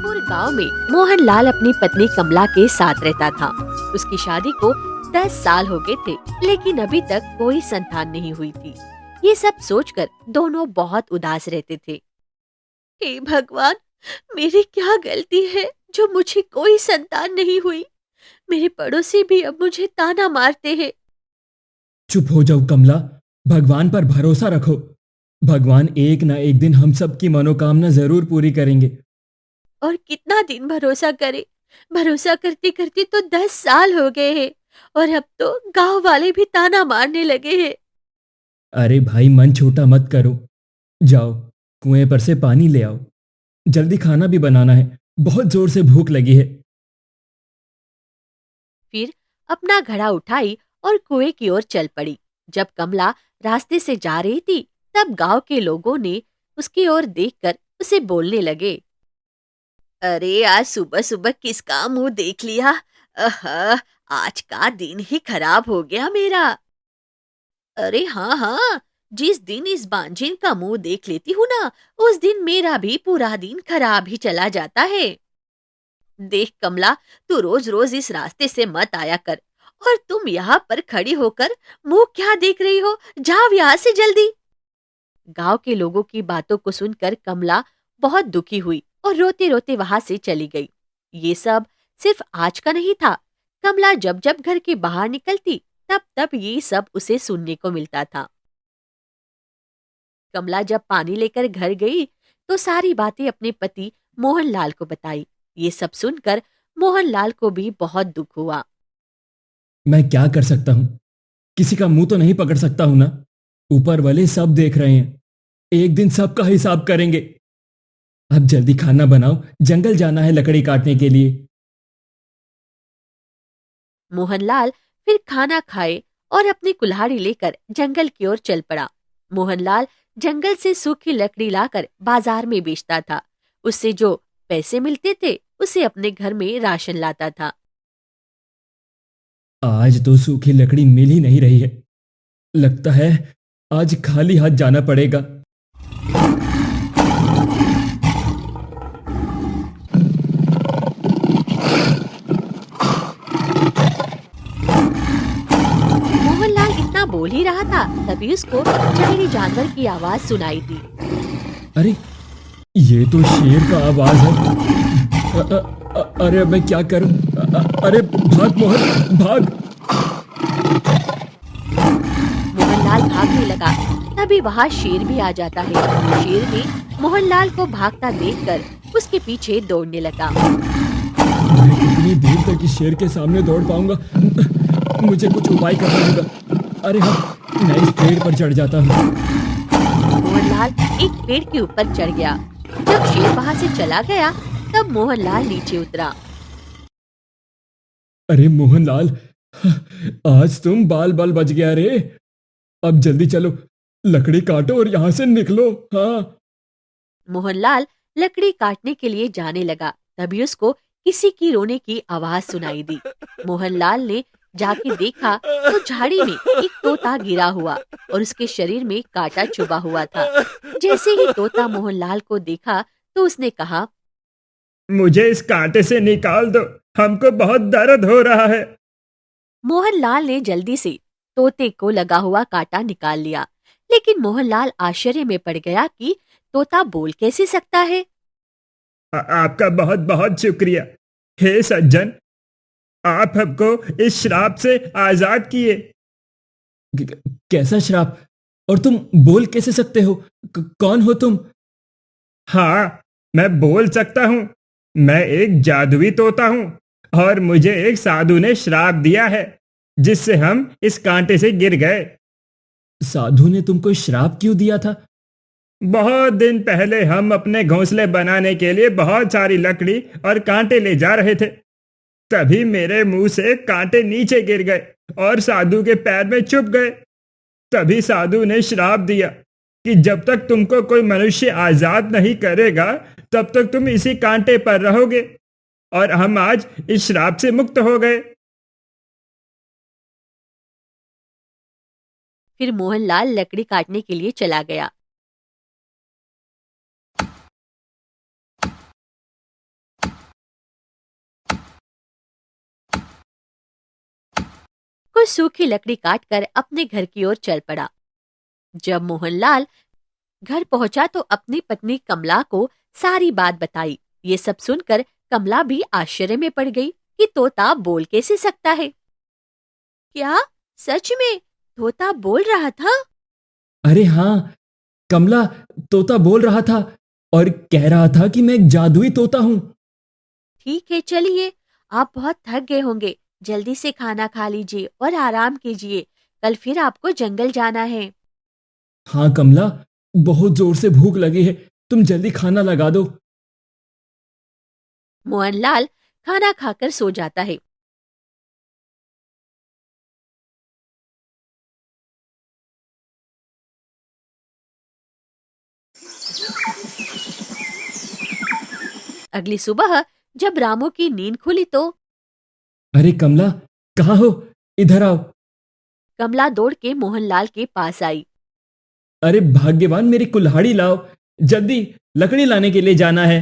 जयपुर गांव में मोहनलाल अपनी पत्नी कमला के साथ रहता था। उसकी शादी को 10 साल हो गए थे, लेकिन अभी तक कोई संतान नहीं हुई थी। ये सब सोचकर दोनों बहुत उदास रहते थे। हे भगवान, मेरी क्या गलती है जो मुझे कोई संतान नहीं हुई। मेरे पड़ोसी भी अब मुझे ताना मारते हैं। चुप हो जाओ कमला, भगवान पर भरोसा रखो। भगवान एक ना एक दिन हम सब की मनोकामना जरूर पूरी करेंगे। और कितना दिन भरोसा करे। भरोसा करते करते तो 10 साल हो गए हैं और अब तो गांव वाले भी ताना मारने लगे हैं। अरे भाई, मन छोटा मत करो। जाओ, कुएं पर से पानी ले आओ। जल्दी खाना भी बनाना है, बहुत जोर से भूख लगी है। फिर अपना घड़ा उठाई और कुएं की ओर चल पड़ी। जब कमला रास्ते से जा रही थी, तब गांव के लोगों ने उसकी ओर देखकर उसे बोलने लगे। अरे, आज सुबह सुबह किसका मुंह देख लिया। अह, आज का दिन ही खराब हो गया मेरा। अरे हाँ हाँ, जिस दिन इस बांझिन का मुंह देख लेती हूँ ना, उस दिन मेरा भी पूरा दिन खराब ही चला जाता है। देख कमला, तू रोज रोज इस रास्ते से मत आया कर। और तुम यहाँ पर खड़ी होकर मुंह क्या देख रही हो? जाओ यहाँ से जल्दी। गांव के लोगों की बातों को सुनकर कमला बहुत दुखी हुई और रोते रोते वहां से चली गई। ये सब सिर्फ आज का नहीं था। कमला जब जब घर के बाहर निकलती, तब तब ये सब उसे सुनने को मिलता था। कमला जब पानी लेकर घर गई, तो सारी बातें अपने पति मोहनलाल को बताई। ये सब सुनकर मोहनलाल को भी बहुत दुख हुआ। मैं क्या कर सकता हूँ? किसी का मुंह तो नहीं पकड़ सकता हूं ना। ऊपर वाले सब देख रहे हैं, एक दिन सबका हिसाब करेंगे। अब जल्दी खाना बनाओ, जंगल जाना है लकड़ी काटने के लिए। मोहनलाल फिर खाना खाए और अपनी कुल्हाड़ी लेकर जंगल की ओर चल पड़ा। मोहनलाल जंगल से सूखी लकड़ी लाकर बाजार में बेचता था। उससे जो पैसे मिलते थे, उसे अपने घर में राशन लाता था। आज तो सूखी लकड़ी मिल ही नहीं रही है। लगता है आज खाली हाथ जाना पड़ेगा। मोहनलाल इतना बोल ही रहा था, तभी उसको जंगली जानवर की आवाज सुनाई दी। अरे, ये तो शेर का आवाज है। अरे मैं क्या करूं? अरे भाग मोहन, भाग। मोहनलाल भागने लगा, तभी वहाँ शेर भी आ जाता है। शेर भी मोहनलाल को भागता देखकर उसके पीछे दौड़ने लगा। मैं कितनी देर तक इस शेर के सामने दौड़ पाऊंगा? मुझे कुछ उपाय करना होगा। अरे हाँ, मैं इस पेड़ पर चढ़ जाता हूँ। मोहनलाल एक पेड़ के ऊपर चढ़ गया। जब शेर वहाँ से चला गया, तब मोहनलाल नीचे उतरा। अरे मोहनलाल, आज तुम बाल बाल बच गया रे। अब जल्दी चलो, लकड़ी काटो और यहाँ से निकलो। हाँ। मोहनलाल लकड़ी काटने के लिए जाने लगा, तभी उसको किसी की रोने की आवाज सुनाई दी। मोहनलाल ने जाके देखा, तो झाड़ी में एक तोता गिरा हुआ और उसके शरीर में कांटा चुभा हुआ था। जैसे ही तोता मोहनलाल को देखा, तो उसने कहा, मुझे इस कांटे से निकाल दो, हमको बहुत दर्द हो रहा है। मोहनलाल ने जल्दी से तोते को लगा हुआ कांटा निकाल लिया। लेकिन मोहनलाल आश्चर्य में पड़ गया कि तोता बोल कैसे सकता है। आपका बहुत बहुत शुक्रिया हे सज्जन, आप हमको इस श्राप से आजाद किए। कैसा श्राप? और तुम बोल कैसे सकते हो? कौन हो तुम? हाँ, मैं बोल सकता हूँ। मैं एक जादुई तोता हूँ और मुझे एक साधु ने श्राप दिया है, जिससे हम इस कांटे से गिर गए। साधु ने तुमको श्राप क्यों दिया था? बहुत दिन पहले हम अपने घोंसले बनाने के लिए बहुत सारी लकड़ी और कांटे ले जा रहे थे। तभी मेरे मुंह से कांटे नीचे गिर गए और साधु के पैर में चुभ गए। तभी साधु ने श्राप दिया कि जब तक तुमको कोई मनुष्य आजाद नहीं करेगा, तब तक तुम इसी कांटे पर रहोगे। और हम आज इस श्राप से मुक्त हो गए। फिर मोहनलाल लकड़ी काटने के लिए चला गया। कुछ सूखी लकड़ी काटकर अपने घर की ओर चल पड़ा। जब मोहनलाल घर पहुंचा तो अपनी पत्नी कमला को सारी बात बताई। ये सब सुनकर कमला भी आश्चर्य में पड़ गई कि तोता बोल कैसे सकता है। क्या सच में तोता बोल रहा था? अरे हाँ, कमला, तोता बोल रहा था और कह रहा था कि मैं एक जादुई तोता हूँ। ठीक है, चलिए, आप बहुत थक गए होंगे, जल्दी से खाना खा लीजिए और आराम कीजिए, कल फिर आपको जंगल जाना है। हाँ कमला, बहुत जोर से भूख लगी है, तुम जल्दी खाना लगा दो। मोहनलाल खाना खाकर सो जाता है। अगली सुबह जब रामू की नींद खुली तो अरे कमला, कहाँ हो? इधर आओ। कमला दौड़ के मोहनलाल के पास आई। अरे भाग्यवान, मेरी कुल्हाड़ी लाओ, जल्दी, लकड़ी लाने के लिए जाना है।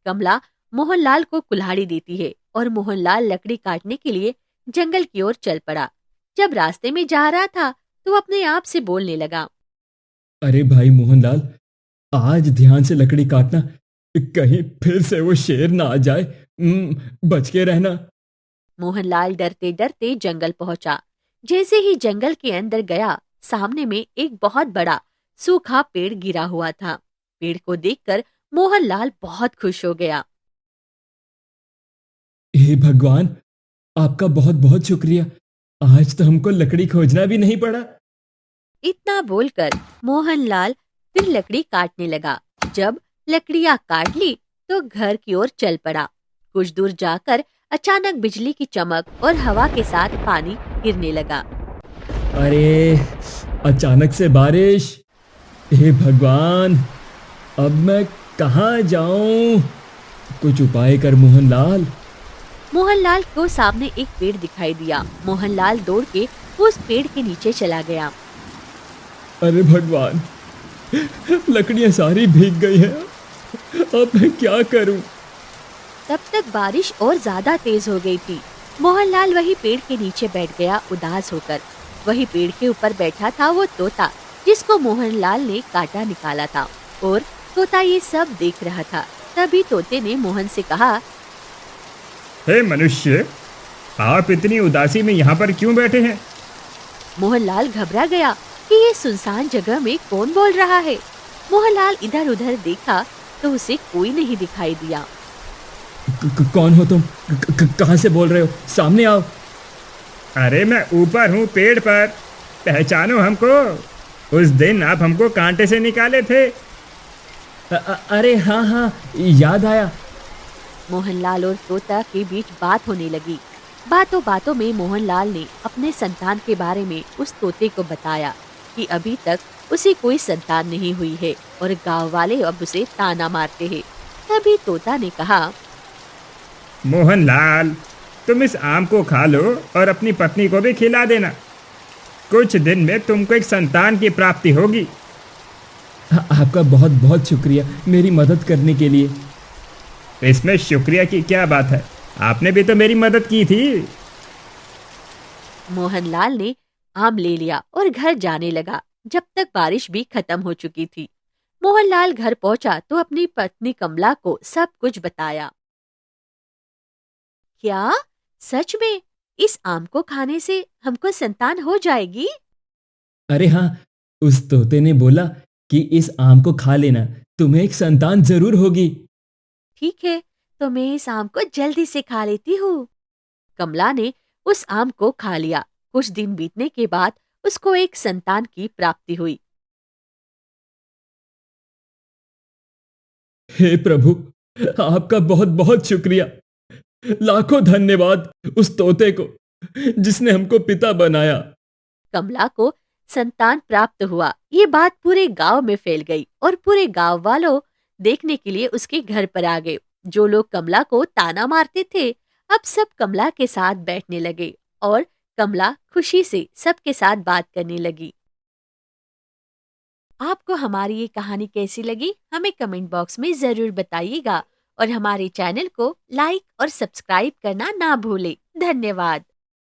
कमला मोहनलाल को कुल्हाड़ी देती है और मोहनलाल लकड़ी काटने के लिए जंगल की ओर चल पड़ा। जब रास्ते में जा रहा था तो अपने आप से बोलने लगा। अरे भाई मोहनलाल, आज ध्यान से लकड़ी काटना, कहीं फिर से वो शेर ना आ जाए। बच के रहना। मोहनलाल डरते डरते जंगल पहुंचा। जैसे ही जंगल के अंदर गया, सामने में एक बहुत बड़ा सूखा पेड़ गिरा हुआ था। पेड़ को देखकर मोहनलाल बहुत खुश हो गया। हे भगवान, आपका बहुत बहुत शुक्रिया, आज तो हमको लकड़ी खोजना भी नहीं पड़ा। इतना बोलकर मोहनलाल फिर लकड़ी काटने लगा। जब लकड़ियां काट ली तो घर की ओर चल पड़ा। कुछ दूर जाकर अचानक बिजली की चमक और हवा के साथ पानी गिरने लगा। अरे, अचानक से बारिश! हे भगवान, अब मैं कहाँ जाऊं? कुछ उपाय कर मोहनलाल। मोहनलाल को सामने एक पेड़ दिखाई दिया। मोहनलाल दौड़ के उस पेड़ के नीचे चला गया। अरे भगवान, लकड़ियां सारी भीग गई हैं, अब मैं क्या करूं? तब तक बारिश और ज्यादा तेज हो गई थी। मोहनलाल वही पेड़ के नीचे बैठ गया उदास होकर। वही पेड़ के ऊपर बैठा था वो तोता जिसको मोहनलाल ने काटा निकाला था, और तोता ये सब देख रहा था। तभी तोते ने मोहन से कहा, हे मनुष्य, आप इतनी उदासी में यहाँ पर क्यों बैठे हैं? मोहनलाल घबरा गया कि ये सुनसान जगह में कौन बोल रहा है। मोहनलाल इधर उधर देखा तो उसे कोई नहीं दिखाई दिया। कौन हो तुम? कहाँ से बोल रहे हो? सामने आओ। अरे मैं ऊपर हूँ, पेड़ पर, पहचानो हमको। उस दिन आप हमको कांटे से निकाले थे। अरे हाँ हाँ, याद आया। मोहनलाल और तोता के बीच बात होने लगी। बातों बातों में मोहनलाल ने अपने संतान के बारे में उस तोते को बताया कि अभी तक उसे कोई संतान नहीं हुई है और गांव वाले अब उसे ताना मारते हैं। तभी तोता ने कहा, मोहनलाल, तुम इस आम को खा लो और अपनी पत्नी को भी खिला देना। कुछ दिन में तुमको एक संतान की प्राप्ति होगी। आपका बहुत बहुत शुक्रिया मेरी मदद करने के लिए। इसमें शुक्रिया की क्या बात है, आपने भी तो मेरी मदद की थी। मोहनलाल ने आम ले लिया और घर जाने लगा। जब तक बारिश भी खत्म हो चुकी थी। मोहनलाल घर पहुंचा तो अपनी पत्नी कमला को सब कुछ बताया। क्या सच में इस आम को खाने से हमको संतान हो जाएगी? अरे हाँ, उस तोते ने बोला कि इस आम को खा लेना, तुम्हें एक संतान जरूर होगी। ठीक है, तो मैं इस आम को जल्दी से खा लेती हूँ। कमला ने उस आम को खा लिया। कुछ दिन बीतने के बाद उसको एक संतान की प्राप्ति हुई। हे प्रभु, आपका बहुत बहुत शुक्रिया, लाखों धन्यवाद उस तोते को जिसने हमको पिता बनाया। कमला को संतान प्राप्त हुआ। ये बात पूरे गांव में फैल गई और पूरे गांव वालों देखने के लिए उसके घर पर आ गए। जो लोग कमला को ताना मारते थे अब सब कमला के साथ बैठने लगे और कमला खुशी से सबके साथ बात करने लगी। आपको हमारी ये कहानी कैसी लगी हमें कमेंट बॉक्स में जरूर बताइएगा और हमारे चैनल को लाइक और सब्सक्राइब करना ना भूलें। धन्यवाद।